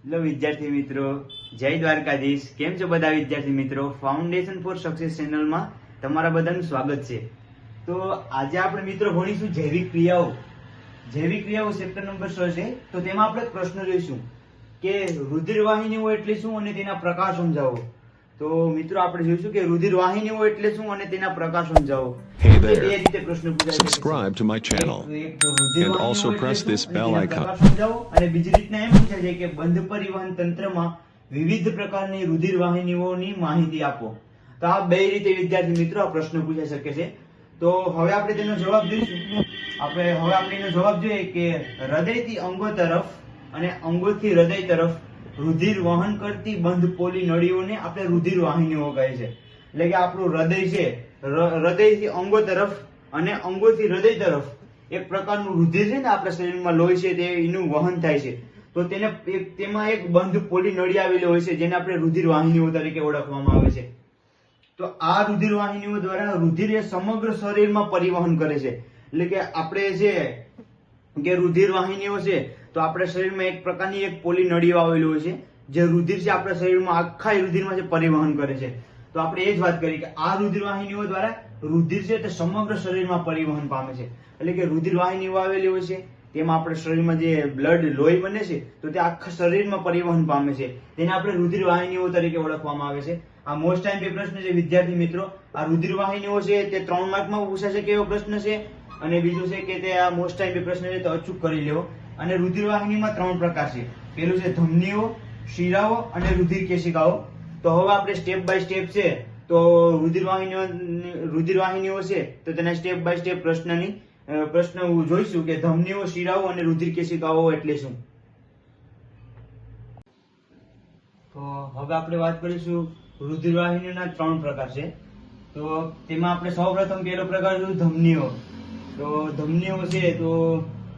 Hello વિદ્યાર્થી મિત્રો, જય દ્વારકાધીશ. કેમ છો બધા વિદ્યાર્થી મિત્રો? ફાઉન્ડેશન ફોર સક્સેસ ચેનલમાં તમારા બધાનું સ્વાગત છે. તો આજે આપણે મિત્રો ભણીશું જૈવિક ક્રિયાઓ. જૈવિક ક્રિયાઓ ચેપ્ટર નંબર 6 છે. તો તેમાં આપણે પ્રશ્ન જોઈશું કે રુધિર વાહિનીઓ એટલે શું અને તેના પ્રકાર સમજાવો. તો મિત્રો આપણે જોઈશું કે રુધિર વાહિનીઓ એટલે શું અને તેના પ્રકાર સમજાવો. Hey there. બે રીતે પ્રશ્ન પૂછાય છે. Subscribe to my channel એક તો રુધિર and વાહિનીઓ also એટલે press શું this અને bell તેના icon. પ્રકાર સમજાવો. અને બીજી રીતના એમ પૂછાય છે કે બંધ પરિવહન તંત્રમાં વિવિધ પ્રકારની રુધિર વાહિનીઓની માહિતી આપો. તો આ બે રીતે વિદ્યાર્થી મિત્રો આ પ્રશ્ન પૂછાઈ શકે છે. તો હવે આપણે તેનો જવાબ જોઈશું. આપણે એનો જવાબ જોઈએ કે હૃદયથી અંગો તરફ અને અંગોથી હૃદય તરફ રુધિર વહન કરતી બંધ પોલી નળીઓને આપણે રુધિર વાહિનીઓ કહે છે. એટલે કે આપણું હૃદય છે, હૃદયથી અંગો તરફ અને અંગોથી હૃદય તરફ એક પ્રકારનું રુધિર છે ને આપણા શરીરમાં લોહી છે તે એનું વહન થાય છે. તો તેમાં એક બંધ પોલી નળી આવેલી હોય છે જેને આપણે રુધિર વાહિનીઓ તરીકે ઓળખવામાં આવે છે. તો આ રુધિર વાહિનીઓ દ્વારા રુધિર એ સમગ્ર શરીરમાં પરિવહન કરે છે. એટલે કે આપણે છે કે રુધિર વાહિનીઓ છે તો આપણા શરીરમાં એક પ્રકારની એક પોલી નળીઓ આવેલી હોય છે જે રુધિર છે આપણા શરીરમાં આખા રુધિરમાં જે પરિવહન કરે છે. તો આપણે એ જ વાત કરી કે આ રુધિર વાહિનીઓ દ્વારા રુધિર છે તે સમગ્ર શરીરમાં પરિવહન પામે છે. એટલે કે રુધિર વાહિનીઓ આવેલી હોય છે તેમાં આપણે શરીરમાં જે બ્લડ લોહી બને છે તો તે આખા શરીરમાં પરિવહન પામે છે. તેને આપણે રુધિર વાહિનીઓ તરીકે ઓળખવામાં આવે છે. આ મોસ્ટ ટાઈમ પે પ્રશ્ન છે વિદ્યાર્થી મિત્રો. આ રુધિર વાહિનીઓ છે તે 3 માર્કમાં પૂછાશે કે એવો પ્રશ્ન છે. અને બીજું છે કે તે આ મોસ્ટ ટાઈમ પે પ્રશ્ન છે તો અચૂક કરી લેવો. અને રુધિર વાહિનીમાં 3 પ્રકાર છે. પેલું છે ધમનીઓ, શિરાઓ અને રુધિર કેશિકાઓ. તો હવે આપણે સ્ટેપ બાય સ્ટેપ છે તો રુધિર વાહિનીઓ છે તો તેના સ્ટેપ બાય સ્ટેપ પ્રશ્ન જોઈશું કે ધમનીઓ, શિરાઓ અને રુધિર કેશિકાઓ એટલે શું. તો હવે આપણે વાત કરીશું રુધિર વાહિનીઓના 3 પ્રકાર છે. તો તેમાં આપણે સૌપ્રથમ પહેલો પ્રકાર છે ધમનીઓ. તો ધમનીઓ છે તો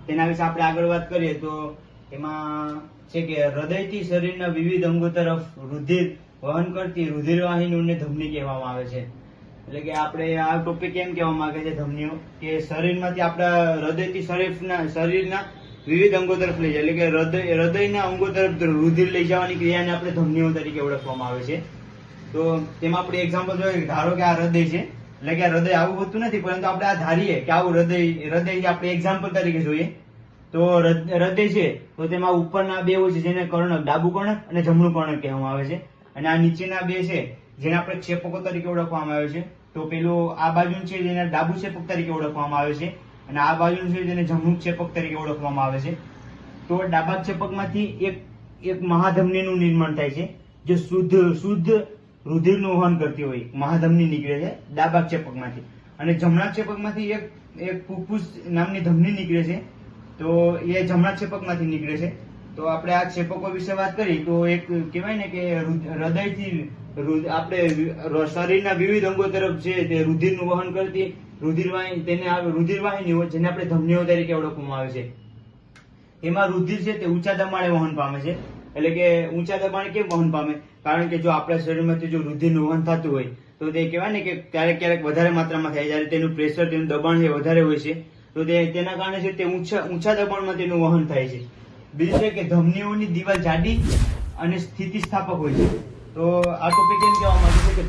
તેના વિશે આપણે આગળ વાત કરીએ તો એમાં છે કે હૃદયથી શરીરના વિવિધ અંગો તરફ રુધિર વહન કરતી રુધિર વાહિનીઓને ધમની કહેવામાં આવે છે. એટલે કે આપણે આ ટોપિક કેમ કહેવા માંગે છે ધમનીઓ કે શરીરમાંથી આપણા હૃદયથી શરીરના વિવિધ અંગો તરફ લઈ જાય. એટલે કે હૃદયના અંગો તરફ રુધિર લઈ જવાની ક્રિયાને આપણે ધમનીઓ તરીકે ઓળખવામાં આવે છે. તો તેમાં આપણે એક્ઝામ્પલ જોઈએ ધારો કે આ હૃદય છે. એટલે કે આ હૃદય આવું હોતું નથી પરંતુ આપણે આ ધારીએ કે આવું હૃદય આપણે એક્ઝામ્પલ તરીકે જોઈએ તો હૃદય છે તો તેમાં ઉપરના બે હોય છે જેને કર્ણક, ડાબુ કર્ણક અને જમણું કર્ણક કહેવામાં આવે છે. અને આ નીચેના બે છે જેને આપણે ક્ષેપકો તરીકે ઓળખવામાં આવે છે. તો પેલું આ બાજુ છે જેને ડાબુ ક્ષેપક તરીકે ઓળખવામાં આવે છે અને આ બાજુ છે જેને જમણું ક્ષેપક તરીકે ઓળખવામાં આવે છે. તો ડાબા ક્ષેપકમાંથી એક મહાધમનીનું નિર્માણ થાય છે જે શુદ્ધ રુધિરનું વહન કરતી હોય. મહાધમની નીકળે છે ડાબા ક્ષેપકમાંથી. અને જમણા ક્ષેપકમાંથી એક ફુફ્ફુસ નામની ધમની નીકળે છે તો એ જમણા ક્ષેપકમાંથી નીકળે છે. તો આપણે આ ક્ષેપકો વિશે વાત કરી તો એક કહેવાય ને કે હૃદયથી આપણે શરીરના વિવિધ અંગો તરફ છે તે રુધિરનું વહન કરતી રુધિર વાહિનીઓ જેને આપણે ધમનીઓ તરીકે ઓળખવામાં આવે છે. એમાં રુધિર છે તે ઊંચા દબાણે વહન પામે છે. એટલે કે ઊંચા દબાણે કેમ વહન પામે? કારણ કે જો આપણા શરીરમાંથી જો રુધિરનું વહન થતું હોય તો તે કહેવાય ને કે ક્યારેક વધારે માત્રામાં થાય જ્યારે તેનું પ્રેશર, તેનું દબાણ છે વધારે હોય છે તો તેના કારણે છે તે ઊંચા દબાણમાં તેનું વહન થાય છે. બીજું છે કે ધમનીઓની દિવાલ જાડી અને સ્થિતિસ્થાપક હોય છે. તો આ ટોપિક એમ કહેવા માંગે છે કે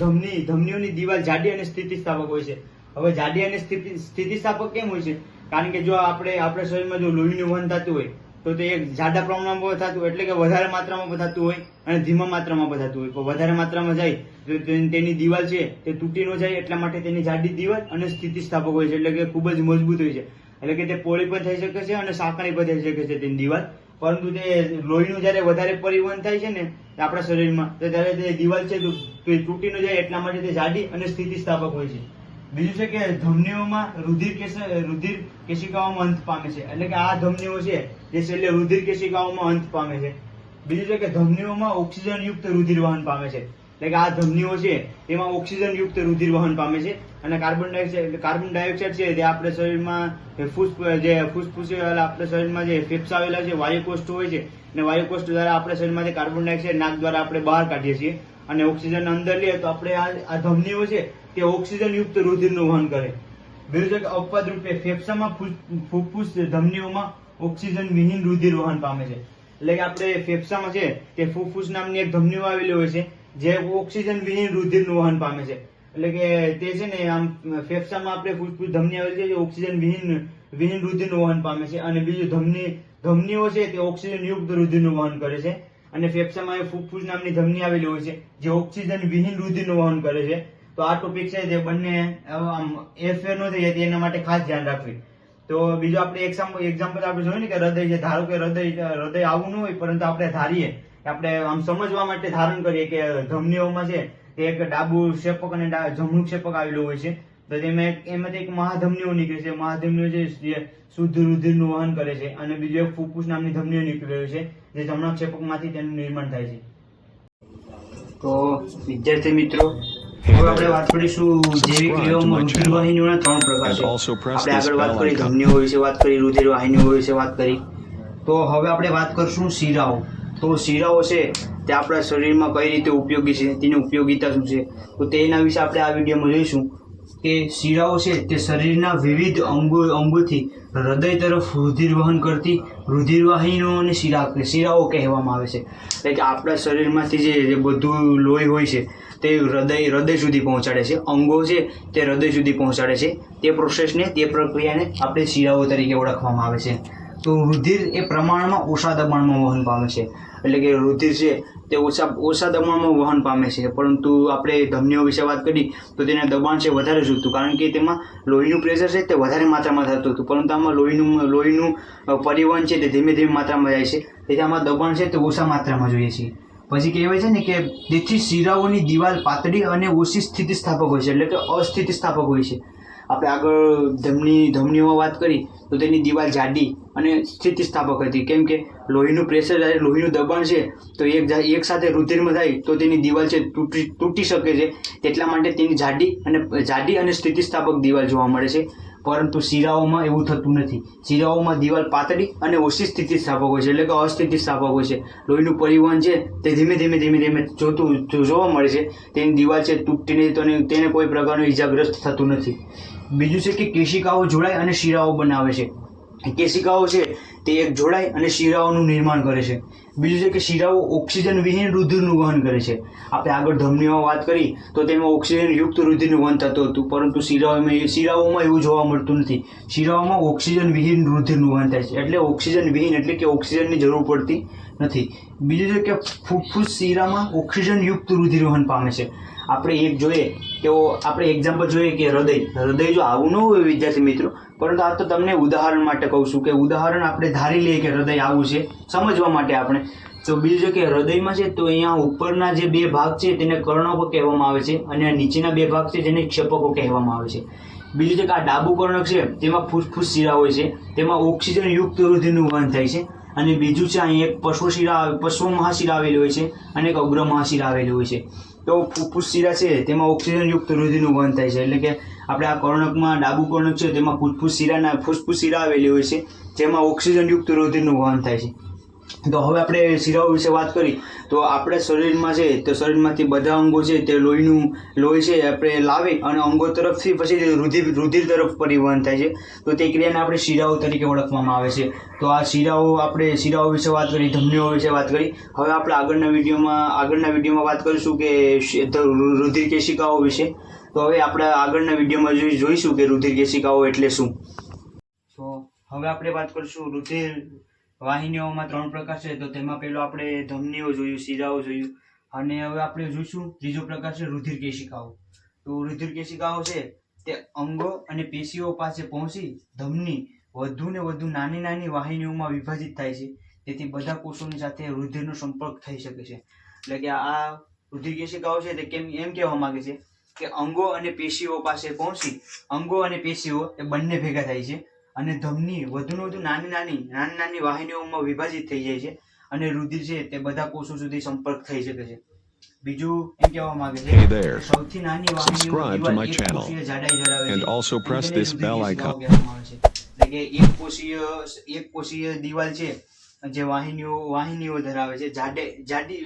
ધમનીઓની દિવાલ જાડી અને સ્થિતિસ્થાપક હોય છે. હવે જાડી અને સ્થિતિસ્થાપક કેમ હોય છે? કારણ કે જો આપણા શરીરમાં જો લોહીનું વહન થતું હોય તો તે એક જાડા પ્રમાણમાં થતું એટલે કે વધારે માત્રામાં થતું હોય અને ધીમા માત્રામાં થતું હોય. તો વધારે માત્રામાં જાય તો તેની દિવાલ છે તે તૂટી ન જાય એટલા માટે તેની જાડી દિવાલ અને સ્થિતિસ્થાપક હોય છે. એટલે કે ખૂબ જ મજબૂત હોય છે. એટલે કે તે પોળી પણ થઈ શકે છે અને સાંકડી પણ થઈ શકે છે તેની દિવાલ. પરંતુ તે લોહીનું જયારે વધારે પરિવહન થાય છે ને આપણા શરીરમાં તો ત્યારે તે દિવાલ છે તૂટી ન જાય એટલા માટે તે જાડી અને સ્થિતિસ્થાપક હોય છે. બીજું છે કે ધમનીઓમાં રુધિર કેશિકાઓમાં અંત પામે છે. એટલે કે આ ધમનીઓ છે જે છેલ્લે રુધિર કેશિકાઓમાં અંત પામે છે. બીજું છે કે ધમનીઓમાં ઓક્સિજન યુક્ત રુધિર વહન પામે છે. એટલે કે આ ધમનીઓ છે તેમાં ઓક્સિજન યુક્ત રુધિર વહન પામે છે અને કાર્બન ડાયોક્સાઇડ છે તે આપણા શરીરમાં ફૂસફૂસ આપણા શરીરમાં જે ફેફસા આવેલા છે વાયુકોષ્ઠ હોય છે અને વાયુકોષ્ઠ દ્વારા આપણા શરીરમાંથી કાર્બન ડાયોક્સાઇડ નાક દ્વારા આપણે બહાર કાઢીએ છીએ અને ઓક્સિજન અંદર લઈએ તો આપણે આ ધમનીઓ છે તે ઓક્સિજન યુક્ત રુધિરનું વહન કરે. બીજું છે કે અપવાદ રૂપે ફેફસામાં ફૂફૂસ ધમનીઓમાં ઓક્સિજન વિહીન રુધિર વહન પામે છે. એટલે કે આપણે ફેફસામાં છે તે ફૂફૂસ નામની એક ધમનીઓ આવેલી હોય છે જે ઓક્સિજન વિહીન રુધિરનું વહન પામે છે. એટલે કે તે છે ને આમ ફેફસામાં આપણે ફૂફૂસ ધમની આવેલી છે જે ઓક્સિજન વિહીન રુધિરનું વહન પામે છે. અને બીજું ધમનીઓ છે તે ઓક્સિજન યુક્ત રુધિરનું વહન કરે છે. અને ફેફસામાં ફૂફૂસ નામની ધમની આવેલી હોય છે જે ઓક્સિજન વિહીન રુધિરનું વહન કરે છે. તો આ ટોપિક છે જે બંને એફેર નો થઈ જાય એના માટે ખાસ ધ્યાન રાખવી. તો બીજું આપણે એક્ઝામ્પલ આપણે જોયું ને કે હૃદય છે. ધારો કે હૃદય આવું ન હોય પરંતુ આપણે ધારીએ આપણે આમ સમજવા માટે ધારણ કરીએ કે ધમનીઓમાં છે તે એક ડાબુ ક્ષેપક અને જમણું ક્ષેપક આવેલું હોય છે. તો એમાંથી એક મહાધમનીઓ નીકળે છે. મહાધમનીઓ જે શુદ્ધ રુધિરનું વહન કરે છે. અને બીજું એક ફૂફૂસ નામની ધમનીઓ નીકળેલી છે જે જમણા ક્ષેપકમાંથી તેનું નિર્માણ થાય છે. તો વિદ્યાર્થી મિત્રો, હવે આપણે વાત કરીશું જૈવિક ક્રિયાઓમાં રુધિરવાહિનીઓના 3 પ્રકાર છે. આપણે આગળ વાત કરી ધમનીઓ વિશે વાત કરી, રુધિરવાહિનીઓ વિશે વાત કરી. તો હવે આપણે વાત કરશું શિરાઓ. તો શિરાઓ છે તે આપણા શરીરમાં કઈ રીતે ઉપયોગી છે, તેની ઉપયોગિતા શું છે, તો તેના વિશે આપણે આ વિડીયોમાં જોઈશું. કે શિરાઓ છે તે શરીરના વિવિધ અંગોથી હૃદય તરફ રુધિર વહન કરતી રુધિરવાહિનીઓને શિરાઓ કહેવામાં આવે છે. એટલે કે આપણા શરીરમાંથી જે બધું લોહી હોય છે તે હૃદય સુધી પહોંચાડે છે. અંગો છે તે હૃદય સુધી પહોંચાડે છે. તે પ્રોસેસને, તે પ્રક્રિયાને આપણે શિરાઓ તરીકે ઓળખવામાં આવે છે. તો રુધિર એ પ્રમાણમાં ઓછા દબાણમાં વહન પામે છે. એટલે કે રુધિર છે તે ઓછા દબાણમાં વહન પામે છે. પરંતુ આપણે ધમનીઓ વિશે વાત કરી તો તેના દબાણ છે વધારે જોતું, કારણ કે તેમાં લોહીનું પ્રેશર છે તે વધારે માત્રામાં થતું હતું. પરંતુ આમાં લોહીનું પરિવહન છે તે ધીમે ધીમે માત્રામાં જાય છે. તેથી આમાં દબાણ છે તે ઓછા માત્રામાં જોઈએ છીએ. પછી કહેવાય છે ને કે તેથી શિરાઓની દિવાલ પાતળી અને ઓછી સ્થિતિસ્થાપક હોય છે, એટલે કે અસ્થિતિસ્થાપક હોય છે. આપણે આગળ ધમનીઓમાં વાત કરી તો તેની દિવાલ જાડી અને સ્થિતિસ્થાપક હતી. કેમ કે લોહીનું પ્રેશર, લોહીનું દબાણ છે તો એક સાથે રુધિરમાં થાય તો તેની દિવાલ છે તૂટી શકે છે. એટલા માટે તેની જાડી અને સ્થિતિસ્થાપક દિવાલ જોવા મળે છે. પરંતુ શિરાઓમાં એવું થતું નથી. શિરાઓમાં દિવાલ પાતળી અને ઓછી સ્થિતિસ્થાપક હોય છે, એટલે કે અસ્થિતિસ્થાપક હોય છે. લોહીનું પરિવહન છે તે ધીમે ધીમે જોવા મળે છે. તેની દિવાલ છે તૂટીને તેને કોઈ પ્રકારનું ઈજાગ્રસ્ત થતું નથી. બીજું છે કે કેશિકાઓ જોડાય અને શિરાઓ બનાવે છે. કેશિકાઓ છે તે એક જોડાય અને શિરાઓનું નિર્માણ કરે છે. બીજું છે કે શિરાઓ ઓક્સિજન વિહીન રુધિરનું વહન કરે છે. આપણે આગળ ધમનીઓમાં વાત કરી તો તેમાં ઓક્સિજન યુક્ત રુધિરનું વહન થતું હતું, પરંતુ શિરાઓમાં એવું જોવા મળતું નથી. શિરાઓમાં ઓક્સિજન વિહીન રુધિરનું વહન થાય છે. એટલે ઓક્સિજન વિહીન એટલે કે ઓક્સિજનની જરૂર પડતી નથી. બીજું છે કે ફૂફૂસ શિરામાં ઓક્સિજન યુક્ત રુધિર વહન પામે છે. આપણે એક્ઝામ્પલ જોઈએ કે હૃદય જો આવું ન હોય વિદ્યાર્થી મિત્રો, પરંતુ આ તો તમને ઉદાહરણ માટે કહું છું કે ઉદાહરણ આપણે ધારી લઈએ કે હૃદય આવું છે સમજવા માટે આપણે. તો બીજું છે કે હૃદયમાં છે તો અહીંયા ઉપરના જે 2 ભાગ છે તેને કર્ણકો કહેવામાં આવે છે અને નીચેના 2 ભાગ છે જેને ક્ષેપકો કહેવામાં આવે છે. બીજું છે કે આ ડાબુ કર્ણક છે તેમાં ફૂફૂસ શિરા હોય છે, તેમાં ઓક્સિજન યુક્ત રુધિરનું વહન થાય છે. અને બીજું છે અહીં એક પશ્વ મહાશિરા આવેલી હોય છે અને એક અગ્ર મહાશિરા આવેલી હોય છે. તો ફૂફૂસ શિરા છે તેમાં ઓક્સિજન યુક્ત રુધિરનું વહન થાય છે. એટલે કે આપણે આ કર્ણકમાં ડાબુ કર્ણક છે તેમાં ફૂફૂસ શિરા આવેલી હોય છે જેમાં ઓક્સિજન યુક્ત રુધિરનું વહન થાય છે. તો હવે આપણે શિરાઓ વિશે વાત કરી તો આપણા શરીરમાં છે તો શરીરમાંથી બધા અંગો છે તે લોહી છે આપણે લાવી અને અંગો તરફથી પછી રુધિર તરફ પરિવહન થાય છે. તો તે ક્રિયાને આપણે શિરાઓ તરીકે ઓળખવામાં આવે છે. તો આ આપણે શિરાઓ વિશે વાત કરી, ધમનીઓ વિશે વાત કરી. હવે આપણે આગળના વિડીયોમાં વાત કરીશું કે રુધિર કેશિકાઓ વિશે. તો હવે આપણે આગળના વિડીયોમાં જોઈશું કે રુધિર કેશિકાઓ એટલે શું. તો હવે આપણે વાત કરીશું રુધિર વાહિનીઓમાં 3 પ્રકાર છે. તો તેમાં પહેલો આપણે ધમનીઓ જોયું, શિરાઓ જોયું, અને હવે આપણે જોઈશું ત્રીજો પ્રકાર છે રુધિર કેશિકાઓ. તો રુધિર કેશિકાઓ છે તે અંગો અને પેશીઓ પાસે પહોંચી ધમની વધુ ને વધુ નાની વાહિનીઓમાં વિભાજિત થાય છે. તેથી બધા કોષોની સાથે રુધિરનો સંપર્ક થઈ શકે છે. એટલે કે આ રુધિર કેશિકાઓ છે તે એમ કહેવા માંગે છે કે અંગો અને પેશીઓ પાસે પહોંચી અંગો અને પેશીઓ એ બંને ભેગા થાય છે અને ધમની વધુને વધુ નાની વાહિનીઓમાં વિભાજિત થઈ જાય છે અને રુધિર છે તે બધા કોષો સુધી સંપર્ક થઈ શકે છે. બીજું એમ કહેવા માંગે છે કે સૌથી નાની વાહિનીઓ દિવાલ એક કોષીય જાડાઈ ધરાવે છે. એટલે કે એક કોષીય દિવાલ છે જે વાહિનીઓ ધરાવે છે,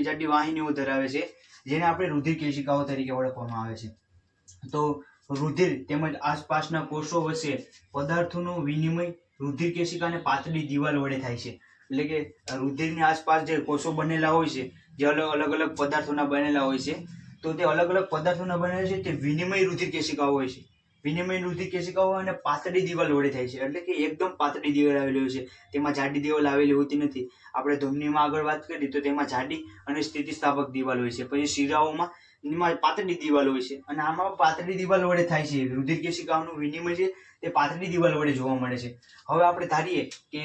જાડી વાહિનીઓ ધરાવે છે, જેને આપણે રુધિર કેશિકાઓ તરીકે ઓળખવામાં આવે છે. તો રુધિર તેમજ આસપાસના કોષો વચ્ચે પદાર્થોનો વિનિમય રુધિર કેશિકાને પાતળી દિવાલ વડે થાય છે. એટલે કે રુધિરની આસપાસ જે કોષો બનેલા હોય છે, જે અલગ અલગ પદાર્થોના બનેલા હોય છે, તો તે અલગ અલગ પદાર્થોના બનેલા છે તે વિનિમય રુધિર કેશિકાઓ હોય છે. વિનિમય રુધિર કેશિકાઓ અને પાતળી દિવાલ વડે થાય છે, એટલે કે એકદમ પાતળી દિવાલ આવેલી હોય છે, તેમાં જાડી દિવાલ આવેલી હોતી નથી. આપણે ધમનીમાં આગળ વાત કરી તો તેમાં જાડી અને સ્થિતિસ્થાપક દિવાલ હોય છે. પછી શિરાઓમાં એમાં પાતળી દિવાલ હોય છે, અને આમાં પાતળી દિવાલ વડે થાય છે. રુધિર કેશિકાઓનું વિનિમય છે તે પાતળી દિવાલ વડે જોવા મળે છે. હવે આપણે ધારીએ કે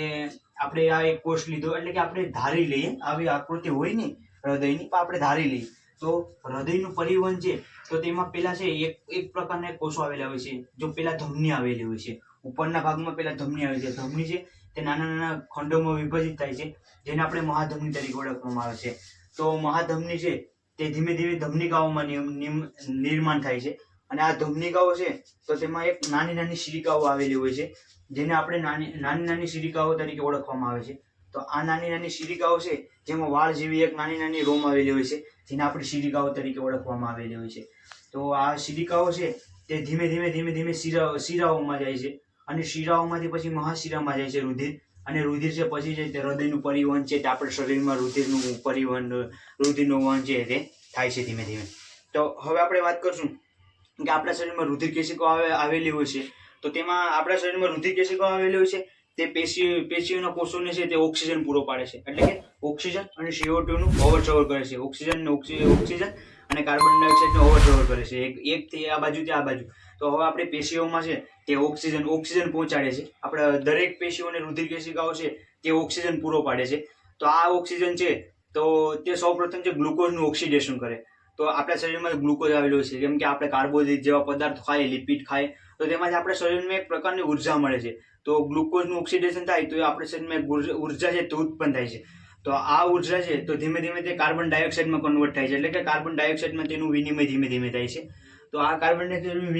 આપણે આ એક કોષ લીધો, એટલે કે આપણે ધારી લઈએ, આવી આકૃતિ હોય ને હૃદયની, પણ આપણે ધારી લઈએ તો હૃદયનું પરિવહન છે તો તેમાં પેલા છે એક પ્રકારના કોષો આવેલા હોય છે. જો પેલા ધમની આવેલી હોય છે, ઉપરના ભાગમાં પેલા ધમની આવે છે. ધમની છે તે નાના નાના ખંડોમાં વિભાજિત થાય છે, જેને આપણે મહાધમની તરીકે ઓળખવામાં આવે છે. તો મહાધમની છે તે ધીમે ધીમે ધમનિકાઓમાં નિર્માણ થાય છે, અને આ ધમનિકાઓ છે તો તેમાં એક નાની નાની શિલિકાઓ આવેલી હોય છે, જેને આપણે નાની નાની શિલિકાઓ તરીકે ઓળખવામાં આવે છે. તો આ નાની નાની શિલિકાઓ છે જેમાં વાળ જેવી એક નાની નાની રોમ આવેલી હોય છે, જેને આપણે શિલિકાઓ તરીકે ઓળખવામાં આવેલી હોય છે. તો આ શિલિકાઓ છે તે ધીમે ધીમે શિરાઓમાં જાય છે, અને શિરાઓમાંથી પછી મહાશિરામાં જાય છે રુધિર, અને રુધિર છે પછી છે તે હૃદયનું પરિવહન છે, તે આપણા શરીરમાં રુધિરનું પરિવહન, રુધિરનું વહન છે તે થાય છે ધીમે ધીમે. તો હવે આપણે વાત કરશું કે આપણા શરીરમાં રુધિર કેશિકાઓ આવેલી હોય છે, તો તેમાં આપણા શરીરમાં રુધિર કેશિકાઓ આવેલી હોય છે તે પેશીઓના કોષોને છે તે ઓક્સિજન પૂરો પાડે છે, એટલે કે ઓક્સિજન અને CO2 નું અવરજવર કરે છે. ઓક્સિજન અને કાર્બન ડાયોક્સાઇડ નું અવરજવર કરે છે, એક થી આ બાજુ થી આ બાજુ. તો હવે આપણે પેશીઓમાં છે તે ઓક્સિજન પહોંચાડે છે. આપણા દરેક પેશીઓને રુધિર કેશિકાઓ છે તે ઓક્સિજન પૂરો પાડે છે. તો આ ઓક્સિજન છે તો તે સૌપ્રથમ છે ગ્લુકોઝનું ઓક્સિડેશન કરે. તો આપણા શરીરમાં ગ્લુકોઝ આવેલો છે, જેમ કે આપણે કાર્બોહાઈડ્રેટ જેવા પદાર્થ ખાઈએ, લિપિડ ખાઈએ, તો તેમાંથી આપણા શરીરમાં એક પ્રકારની ઉર્જા મળે છે. તો ગ્લુકોઝનું ઓક્સિડેશન થાય તો આપણા શરીરમાં એક ઉર્જા છે તે ઉત્પન્ન થાય છે. તો આ ઉર્જા છે તો ધીમે ધીમે તે કાર્બન ડાયોક્સાઇડમાં કન્વર્ટ થાય છે, એટલે કે કાર્બન ડાયોક્સાઇડમાં તેનું વિનિમય ધીમે ધીમે થાય છે. તો આ કાર્બન ડાયોક્સાઇડ